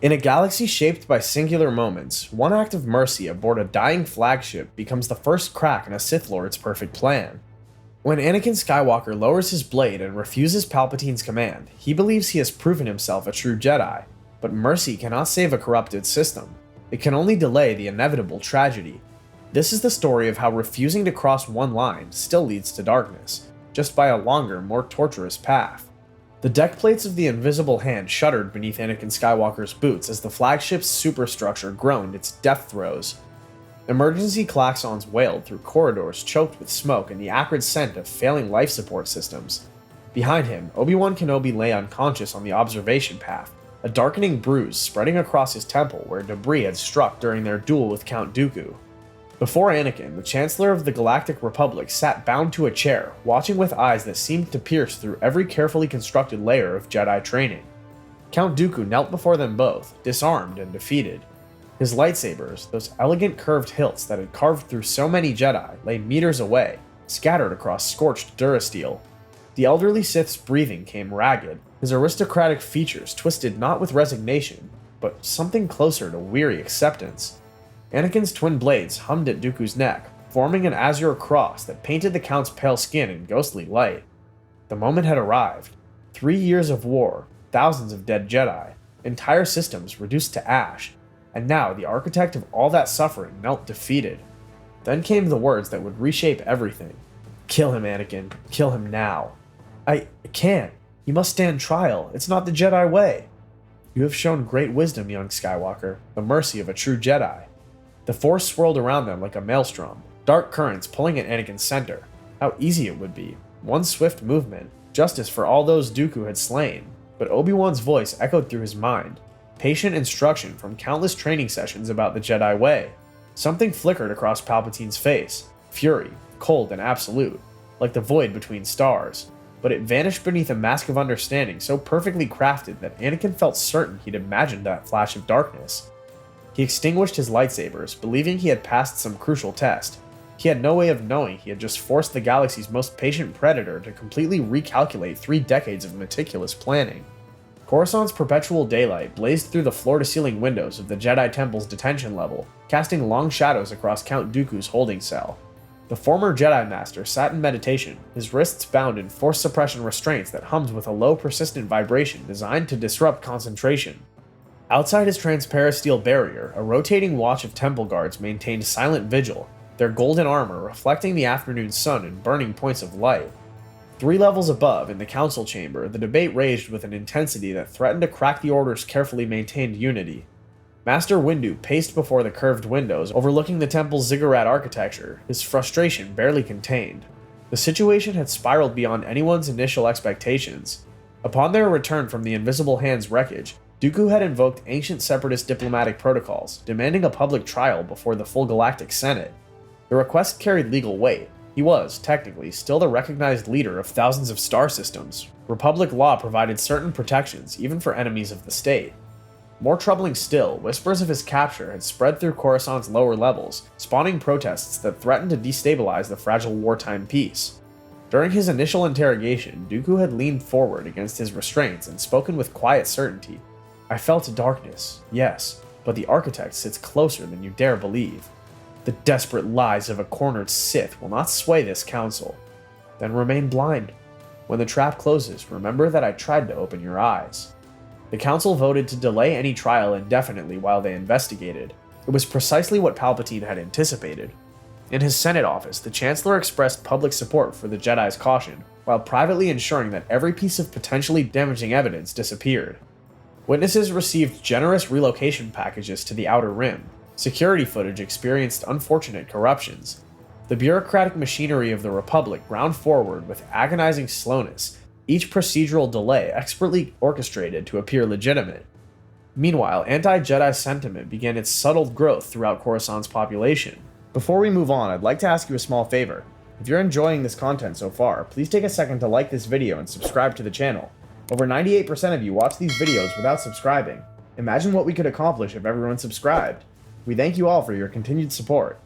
In a galaxy shaped by singular moments, one act of mercy aboard a dying flagship becomes the first crack in a Sith Lord's perfect plan. When Anakin Skywalker lowers his blade and refuses Palpatine's command, he believes he has proven himself a true Jedi, but mercy cannot save a corrupted system. It can only delay the inevitable tragedy. This is the story of how refusing to cross one line still leads to darkness, just by a longer, more torturous path. The deck plates of the Invisible Hand shuddered beneath Anakin Skywalker's boots as the flagship's superstructure groaned its death throes. Emergency klaxons wailed through corridors choked with smoke and the acrid scent of failing life support systems. Behind him, Obi-Wan Kenobi lay unconscious on the observation path, a darkening bruise spreading across his temple where debris had struck during their duel with Count Dooku. Before Anakin, the Chancellor of the Galactic Republic sat bound to a chair, watching with eyes that seemed to pierce through every carefully constructed layer of Jedi training. Count Dooku knelt before them both, disarmed and defeated. His lightsabers, those elegant curved hilts that had carved through so many Jedi, lay meters away, scattered across scorched durasteel. The elderly Sith's breathing came ragged, his aristocratic features twisted not with resignation, but something closer to weary acceptance. Anakin's twin blades hummed at Dooku's neck, forming an azure cross that painted the Count's pale skin in ghostly light. The moment had arrived. 3 years of war, thousands of dead Jedi, entire systems reduced to ash, and now the architect of all that suffering knelt defeated. Then came the words that would reshape everything. "Kill him, Anakin. Kill him now." I can't. You must stand trial. It's not the Jedi way." "You have shown great wisdom, young Skywalker, the mercy of a true Jedi." The Force swirled around them like a maelstrom, dark currents pulling at Anakin's center. How easy it would be. One swift movement, justice for all those Dooku had slain. But Obi-Wan's voice echoed through his mind. Patient instruction from countless training sessions about the Jedi way. Something flickered across Palpatine's face. Fury, cold and absolute, like the void between stars. But it vanished beneath a mask of understanding so perfectly crafted that Anakin felt certain he'd imagined that flash of darkness. He extinguished his lightsabers, believing he had passed some crucial test. He had no way of knowing he had just forced the galaxy's most patient predator to completely recalculate 3 decades of meticulous planning. Coruscant's perpetual daylight blazed through the floor-to-ceiling windows of the Jedi Temple's detention level, casting long shadows across Count Dooku's holding cell. The former Jedi Master sat in meditation, his wrists bound in force suppression restraints that hummed with a low, persistent vibration designed to disrupt concentration. Outside his transparent steel barrier, a rotating watch of temple guards maintained silent vigil, their golden armor reflecting the afternoon sun in burning points of light. 3 levels above, in the council chamber, the debate raged with an intensity that threatened to crack the Order's carefully maintained unity. Master Windu paced before the curved windows overlooking the temple's ziggurat architecture, his frustration barely contained. The situation had spiraled beyond anyone's initial expectations. Upon their return from the Invisible Hand's wreckage, Dooku had invoked ancient separatist diplomatic protocols, demanding a public trial before the full Galactic Senate. The request carried legal weight. He was, technically, still the recognized leader of thousands of star systems. Republic law provided certain protections, even for enemies of the state. More troubling still, whispers of his capture had spread through Coruscant's lower levels, spawning protests that threatened to destabilize the fragile wartime peace. During his initial interrogation, Dooku had leaned forward against his restraints and spoken with quiet certainty. "I felt darkness, yes, but the Architect sits closer than you dare believe. The desperate lies of a cornered Sith will not sway this council. Then remain blind. When the trap closes, remember that I tried to open your eyes." The council voted to delay any trial indefinitely while they investigated. It was precisely what Palpatine had anticipated. In his Senate office, the Chancellor expressed public support for the Jedi's caution, while privately ensuring that every piece of potentially damaging evidence disappeared. Witnesses received generous relocation packages to the Outer Rim. Security footage experienced unfortunate corruptions. The bureaucratic machinery of the Republic ground forward with agonizing slowness, each procedural delay expertly orchestrated to appear legitimate. Meanwhile, anti-Jedi sentiment began its subtle growth throughout Coruscant's population. Before we move on, I'd like to ask you a small favor. If you're enjoying this content so far, please take a second to like this video and subscribe to the channel. Over 98% of you watch these videos without subscribing. Imagine what we could accomplish if everyone subscribed. We thank you all for your continued support.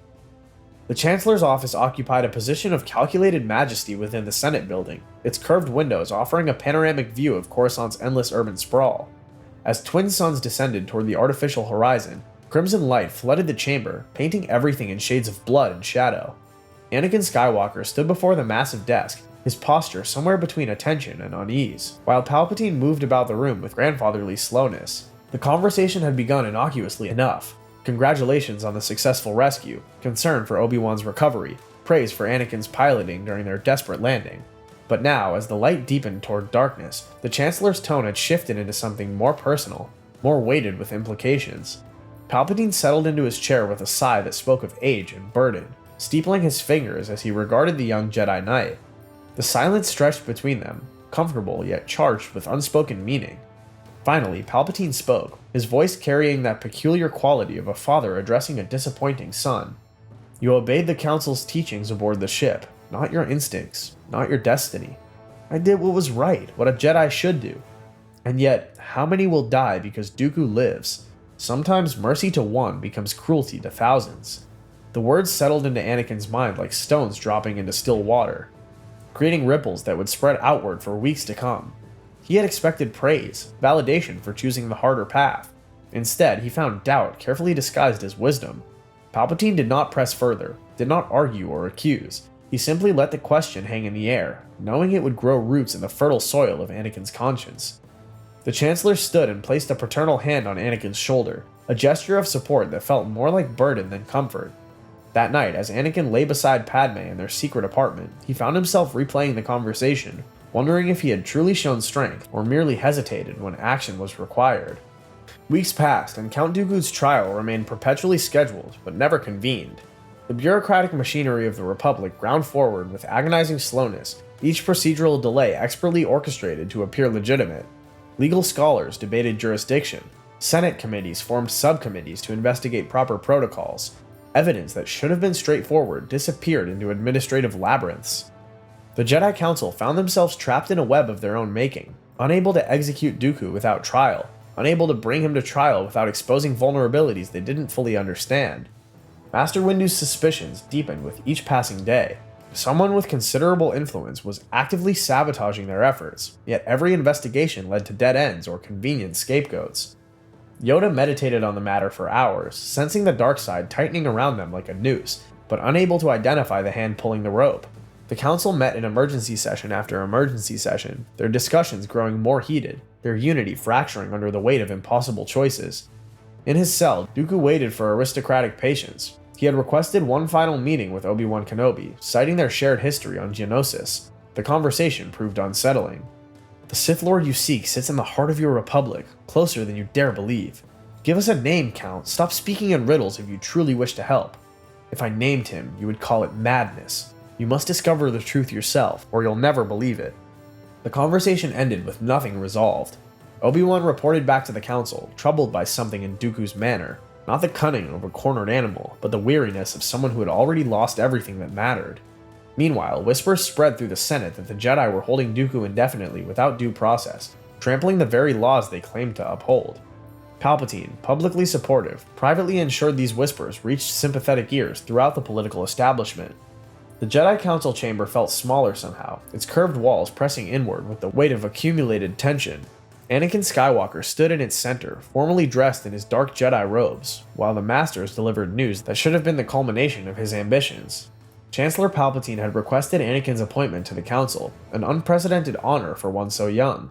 The Chancellor's office occupied a position of calculated majesty within the Senate building, its curved windows offering a panoramic view of Coruscant's endless urban sprawl. As twin suns descended toward the artificial horizon, crimson light flooded the chamber, painting everything in shades of blood and shadow. Anakin Skywalker stood before the massive desk, his posture somewhere between attention and unease, while Palpatine moved about the room with grandfatherly slowness. The conversation had begun innocuously enough. Congratulations on the successful rescue, concern for Obi-Wan's recovery, praise for Anakin's piloting during their desperate landing. But now, as the light deepened toward darkness, the Chancellor's tone had shifted into something more personal, more weighted with implications. Palpatine settled into his chair with a sigh that spoke of age and burden, steepling his fingers as he regarded the young Jedi Knight. The silence stretched between them, comfortable yet charged with unspoken meaning. Finally, Palpatine spoke, his voice carrying that peculiar quality of a father addressing a disappointing son. "You obeyed the Council's teachings aboard the ship, not your instincts, not your destiny. I did what was right, what a Jedi should do. And yet, how many will die because Dooku lives? Sometimes mercy to one becomes cruelty to thousands." The words settled into Anakin's mind like stones dropping into still water, creating ripples that would spread outward for weeks to come. He had expected praise, validation for choosing the harder path. Instead, he found doubt carefully disguised as wisdom. Palpatine did not press further, did not argue or accuse. He simply let the question hang in the air, knowing it would grow roots in the fertile soil of Anakin's conscience. The Chancellor stood and placed a paternal hand on Anakin's shoulder, a gesture of support that felt more like burden than comfort. That night, as Anakin lay beside Padme in their secret apartment, he found himself replaying the conversation, wondering if he had truly shown strength or merely hesitated when action was required. Weeks passed, and Count Dooku's trial remained perpetually scheduled, but never convened. The bureaucratic machinery of the Republic ground forward with agonizing slowness, each procedural delay expertly orchestrated to appear legitimate. Legal scholars debated jurisdiction. Senate committees formed subcommittees to investigate proper protocols. Evidence that should have been straightforward disappeared into administrative labyrinths. The Jedi Council found themselves trapped in a web of their own making, unable to execute Dooku without trial, unable to bring him to trial without exposing vulnerabilities they didn't fully understand. Master Windu's suspicions deepened with each passing day. Someone with considerable influence was actively sabotaging their efforts, yet every investigation led to dead ends or convenient scapegoats. Yoda meditated on the matter for hours, sensing the dark side tightening around them like a noose, but unable to identify the hand pulling the rope. The Council met in emergency session after emergency session, their discussions growing more heated, their unity fracturing under the weight of impossible choices. In his cell, Dooku waited for aristocratic patience. He had requested one final meeting with Obi-Wan Kenobi, citing their shared history on Geonosis. The conversation proved unsettling. "The Sith Lord you seek sits in the heart of your republic, closer than you dare believe. Give us a name, Count. Stop speaking in riddles if you truly wish to help. If I named him, you would call it madness. You must discover the truth yourself, or you'll never believe it." The conversation ended with nothing resolved. Obi-Wan reported back to the Council, troubled by something in Dooku's manner. Not the cunning of a cornered animal, but the weariness of someone who had already lost everything that mattered. Meanwhile, whispers spread through the Senate that the Jedi were holding Dooku indefinitely without due process, trampling the very laws they claimed to uphold. Palpatine, publicly supportive, privately ensured these whispers reached sympathetic ears throughout the political establishment. The Jedi Council chamber felt smaller somehow, its curved walls pressing inward with the weight of accumulated tension. Anakin Skywalker stood in its center, formally dressed in his dark Jedi robes, while the Masters delivered news that should have been the culmination of his ambitions. Chancellor Palpatine had requested Anakin's appointment to the Council, an unprecedented honor for one so young.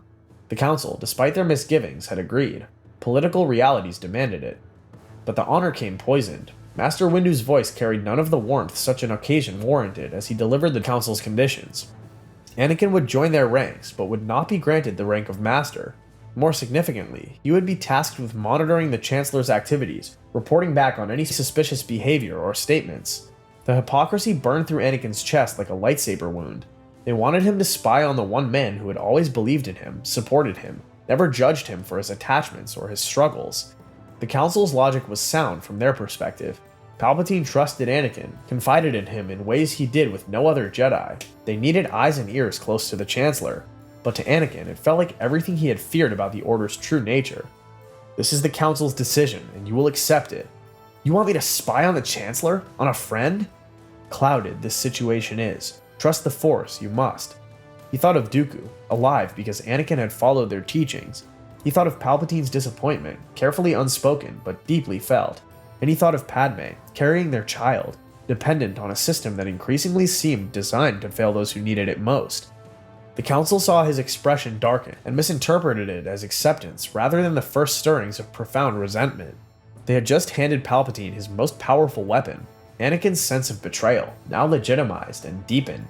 The Council, despite their misgivings, had agreed. Political realities demanded it. But the honor came poisoned. Master Windu's voice carried none of the warmth such an occasion warranted as he delivered the Council's conditions. Anakin would join their ranks, but would not be granted the rank of Master. More significantly, he would be tasked with monitoring the Chancellor's activities, reporting back on any suspicious behavior or statements. The hypocrisy burned through Anakin's chest like a lightsaber wound. They wanted him to spy on the one man who had always believed in him, supported him, never judged him for his attachments or his struggles. The Council's logic was sound from their perspective. Palpatine trusted Anakin, confided in him in ways he did with no other Jedi. They needed eyes and ears close to the Chancellor, but to Anakin it felt like everything he had feared about the Order's true nature. "This is the Council's decision, and you will accept it." "You want me to spy on the Chancellor? On a friend?" Clouded this situation is. Trust the Force, you must. He thought of Dooku, alive because Anakin had followed their teachings. He thought of Palpatine's disappointment, carefully unspoken but deeply felt, and he thought of Padme, carrying their child, dependent on a system that increasingly seemed designed to fail those who needed it most. The Council saw his expression darken and misinterpreted it as acceptance rather than the first stirrings of profound resentment. They had just handed Palpatine his most powerful weapon, Anakin's sense of betrayal, now legitimized and deepened.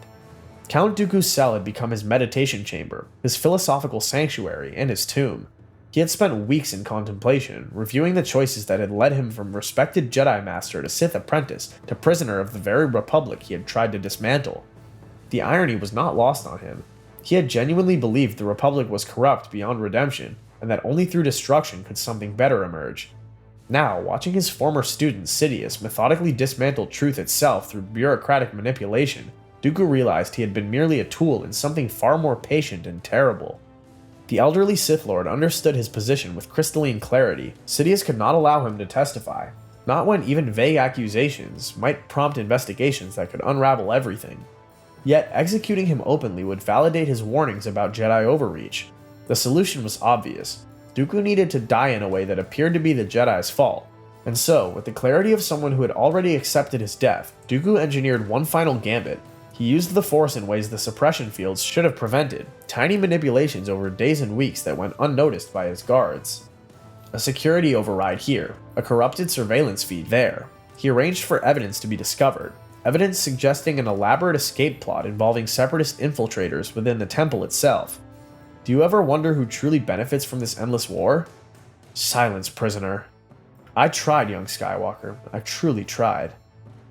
Count Dooku's cell had become his meditation chamber, his philosophical sanctuary, and his tomb. He had spent weeks in contemplation, reviewing the choices that had led him from respected Jedi Master to Sith apprentice to prisoner of the very Republic he had tried to dismantle. The irony was not lost on him. He had genuinely believed the Republic was corrupt beyond redemption, and that only through destruction could something better emerge. Now, watching his former student Sidious methodically dismantle truth itself through bureaucratic manipulation, Dooku realized he had been merely a tool in something far more patient and terrible. The elderly Sith Lord understood his position with crystalline clarity. Sidious could not allow him to testify, not when even vague accusations might prompt investigations that could unravel everything. Yet, executing him openly would validate his warnings about Jedi overreach. The solution was obvious. Dooku needed to die in a way that appeared to be the Jedi's fault. And so, with the clarity of someone who had already accepted his death, Dooku engineered one final gambit. He used the Force in ways the suppression fields should have prevented, tiny manipulations over days and weeks that went unnoticed by his guards. A security override here, a corrupted surveillance feed there. He arranged for evidence to be discovered, evidence suggesting an elaborate escape plot involving separatist infiltrators within the temple itself. Do you ever wonder who truly benefits from this endless war? Silence, prisoner. I tried, young Skywalker. I truly tried.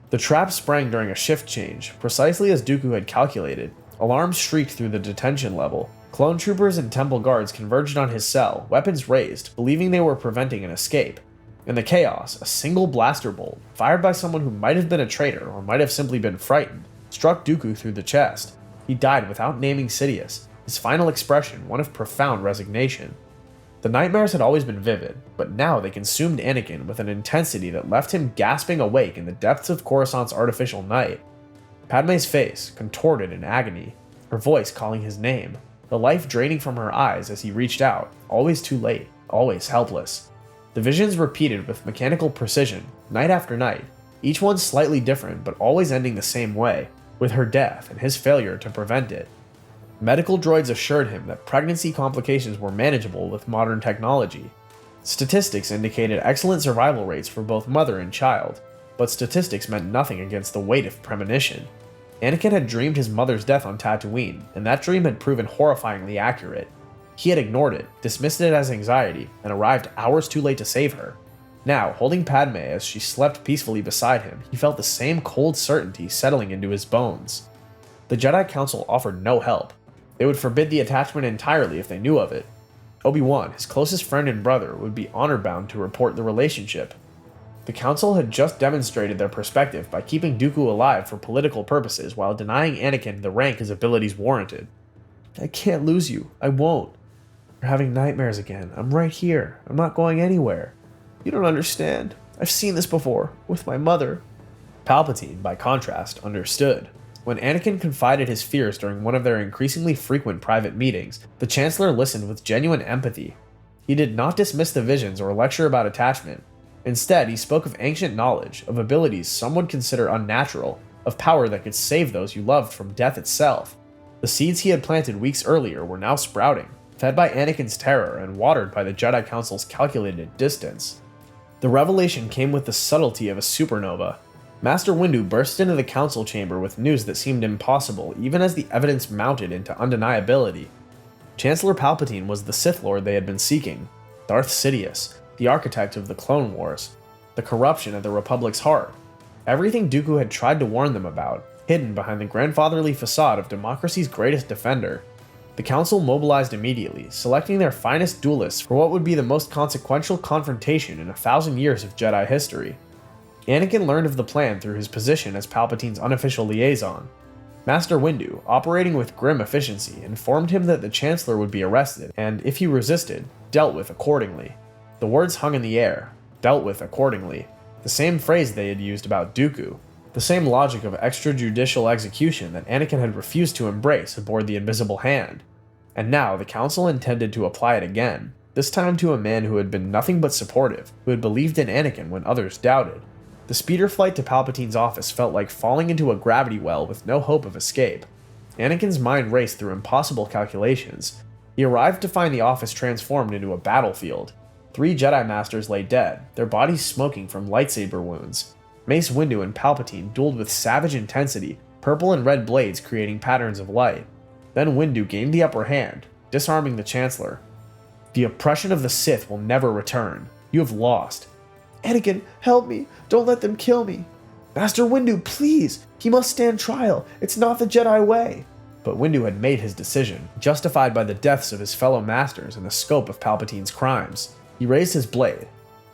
The trap sprang during a shift change, precisely as Dooku had calculated. Alarms shrieked through the detention level. Clone troopers and temple guards converged on his cell, weapons raised, believing they were preventing an escape. In the chaos, a single blaster bolt, fired by someone who might have been a traitor or might have simply been frightened, struck Dooku through the chest. He died without naming Sidious, his final expression one of profound resignation. The nightmares had always been vivid, but now they consumed Anakin with an intensity that left him gasping awake in the depths of Coruscant's artificial night. Padme's face, contorted in agony, her voice calling his name, the life draining from her eyes as he reached out, always too late, always helpless. The visions repeated with mechanical precision, night after night, each one slightly different but always ending the same way, with her death and his failure to prevent it. Medical droids assured him that pregnancy complications were manageable with modern technology. Statistics indicated excellent survival rates for both mother and child, but statistics meant nothing against the weight of premonition. Anakin had dreamed his mother's death on Tatooine, and that dream had proven horrifyingly accurate. He had ignored it, dismissed it as anxiety, and arrived hours too late to save her. Now, holding Padme as she slept peacefully beside him, he felt the same cold certainty settling into his bones. The Jedi Council offered no help. They would forbid the attachment entirely if they knew of it. Obi-Wan, his closest friend and brother, would be honor-bound to report the relationship. The Council had just demonstrated their perspective by keeping Dooku alive for political purposes while denying Anakin the rank his abilities warranted. I can't lose you. I won't. You're having nightmares again. I'm right here. I'm not going anywhere. You don't understand. I've seen this before, with my mother. Palpatine, by contrast, understood. When Anakin confided his fears during one of their increasingly frequent private meetings, the Chancellor listened with genuine empathy. He did not dismiss the visions or lecture about attachment. Instead, he spoke of ancient knowledge, of abilities some would consider unnatural, of power that could save those you loved from death itself. The seeds he had planted weeks earlier were now sprouting, fed by Anakin's terror and watered by the Jedi Council's calculated distance. The revelation came with the subtlety of a supernova. Master Windu burst into the council chamber with news that seemed impossible even as the evidence mounted into undeniability. Chancellor Palpatine was the Sith Lord they had been seeking, Darth Sidious, the architect of the Clone Wars, the corruption at the Republic's heart. Everything Dooku had tried to warn them about, hidden behind the grandfatherly facade of democracy's greatest defender. The Council mobilized immediately, selecting their finest duelists for what would be the most consequential confrontation in 1,000 years of Jedi history. Anakin learned of the plan through his position as Palpatine's unofficial liaison. Master Windu, operating with grim efficiency, informed him that the Chancellor would be arrested, and if he resisted, dealt with accordingly. The words hung in the air, dealt with accordingly, the same phrase they had used about Dooku, the same logic of extrajudicial execution that Anakin had refused to embrace aboard the Invisible Hand. And now the Council intended to apply it again. this time to a man who had been nothing but supportive, who had believed in Anakin when others doubted. The speeder flight to Palpatine's office felt like falling into a gravity well with no hope of escape. Anakin's mind raced through impossible calculations. He arrived to find the office transformed into a battlefield. 3 Jedi Masters lay dead, their bodies smoking from lightsaber wounds. Mace Windu and Palpatine dueled with savage intensity, purple and red blades creating patterns of light. Then Windu gained the upper hand, disarming the Chancellor. The oppression of the Sith will never return. You have lost. Anakin, help me. Don't let them kill me. Master Windu, please. He must stand trial. It's not the Jedi way. But Windu had made his decision, justified by the deaths of his fellow masters and the scope of Palpatine's crimes. He raised his blade,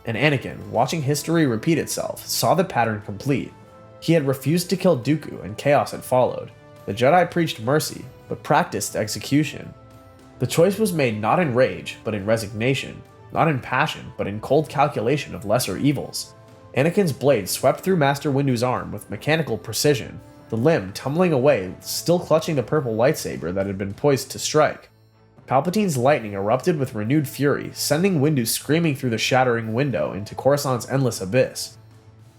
and Anakin, watching history repeat itself, saw the pattern complete. He had refused to kill Dooku, and chaos had followed. The Jedi preached mercy, but practiced execution. The choice was made not in rage, but in resignation. Not in passion, but in cold calculation of lesser evils. Anakin's blade swept through Master Windu's arm with mechanical precision, the limb tumbling away, still clutching the purple lightsaber that had been poised to strike. Palpatine's lightning erupted with renewed fury, sending Windu screaming through the shattering window into Coruscant's endless abyss.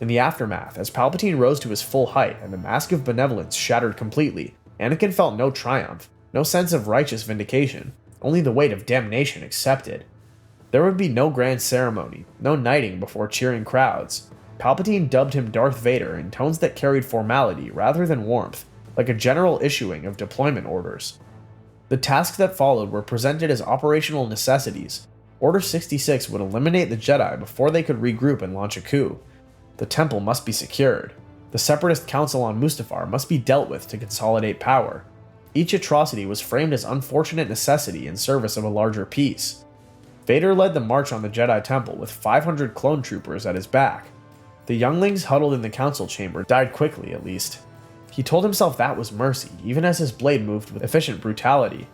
In the aftermath, as Palpatine rose to his full height and the mask of benevolence shattered completely, Anakin felt no triumph, no sense of righteous vindication, only the weight of damnation accepted. There would be no grand ceremony, no knighting before cheering crowds. Palpatine dubbed him Darth Vader in tones that carried formality rather than warmth, like a general issuing of deployment orders. The tasks that followed were presented as operational necessities. Order 66 would eliminate the Jedi before they could regroup and launch a coup. The temple must be secured. The Separatist Council on Mustafar must be dealt with to consolidate power. Each atrocity was framed as unfortunate necessity in service of a larger peace. Vader led the march on the Jedi Temple with 500 clone troopers at his back. The younglings huddled in the council chamber died quickly, at least. He told himself that was mercy, even as his blade moved with efficient brutality.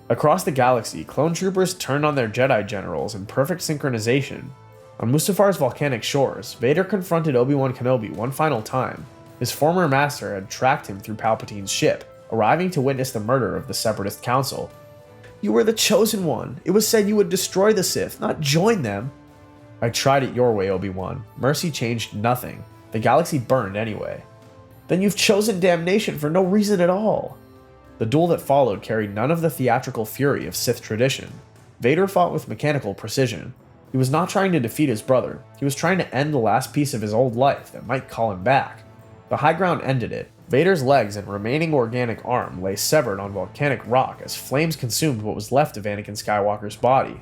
Across the galaxy, clone troopers turned on their Jedi generals in perfect synchronization. On Mustafar's volcanic shores, Vader confronted Obi-Wan Kenobi one final time. His former master had tracked him through Palpatine's ship, arriving to witness the murder of the Separatist Council. You were the chosen one. It was said you would destroy the Sith, not join them. I tried it your way, Obi-Wan. Mercy changed nothing. The galaxy burned anyway. Then you've chosen damnation for no reason at all. The duel that followed carried none of the theatrical fury of Sith tradition. Vader fought with mechanical precision. He was not trying to defeat his brother. He was trying to end the last piece of his old life that might call him back. The high ground ended it. Vader's legs and remaining organic arm lay severed on volcanic rock as flames consumed what was left of Anakin Skywalker's body.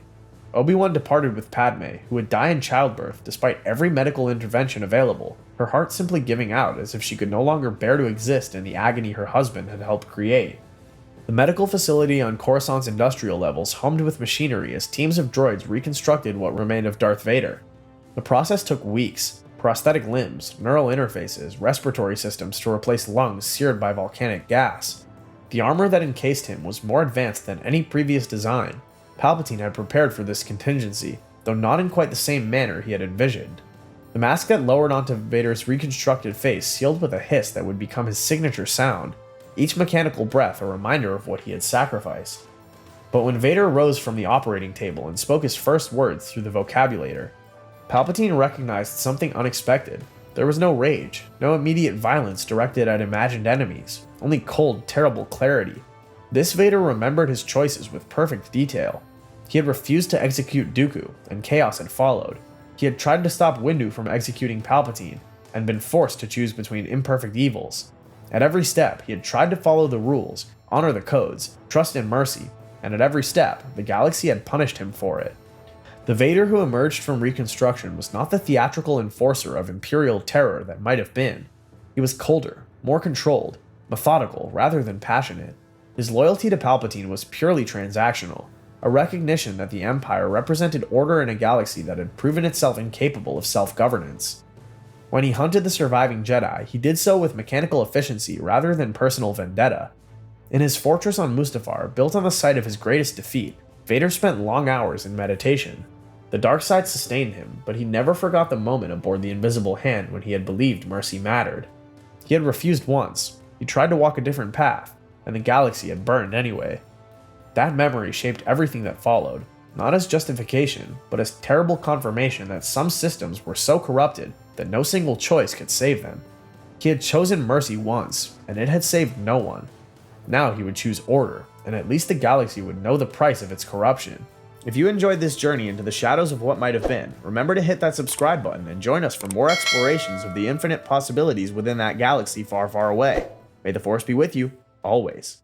Obi-Wan departed with Padme, who would die in childbirth despite every medical intervention available, her heart simply giving out as if she could no longer bear to exist in the agony her husband had helped create. The medical facility on Coruscant's industrial levels hummed with machinery as teams of droids reconstructed what remained of Darth Vader. The process took weeks. Prosthetic limbs, neural interfaces, respiratory systems to replace lungs seared by volcanic gas. The armor that encased him was more advanced than any previous design. Palpatine had prepared for this contingency, though not in quite the same manner he had envisioned. The mask that lowered onto Vader's reconstructed face sealed with a hiss that would become his signature sound, each mechanical breath a reminder of what he had sacrificed. But when Vader rose from the operating table and spoke his first words through the vocabulator, Palpatine recognized something unexpected. There was no rage, no immediate violence directed at imagined enemies, only cold, terrible clarity. This Vader remembered his choices with perfect detail. He had refused to execute Dooku, and chaos had followed. He had tried to stop Windu from executing Palpatine, and been forced to choose between imperfect evils. At every step, he had tried to follow the rules, honor the codes, trust in mercy, and at every step, the galaxy had punished him for it. The Vader who emerged from Reconstruction was not the theatrical enforcer of imperial terror that might have been. He was colder, more controlled, methodical rather than passionate. His loyalty to Palpatine was purely transactional, a recognition that the Empire represented order in a galaxy that had proven itself incapable of self-governance. When he hunted the surviving Jedi, he did so with mechanical efficiency rather than personal vendetta. In his fortress on Mustafar, built on the site of his greatest defeat, Vader spent long hours in meditation. The dark side sustained him, but he never forgot the moment aboard the Invisible Hand when he had believed mercy mattered. He had refused once, he tried to walk a different path, and the galaxy had burned anyway. That memory shaped everything that followed. not as justification, but as terrible confirmation that some systems were so corrupted that no single choice could save them. He had chosen mercy once, and it had saved no one. Now he would choose order, and at least the galaxy would know the price of its corruption. If you enjoyed this journey into the shadows of what might have been, remember to hit that subscribe button and join us for more explorations of the infinite possibilities within that galaxy far, far away. May the Force be with you, always.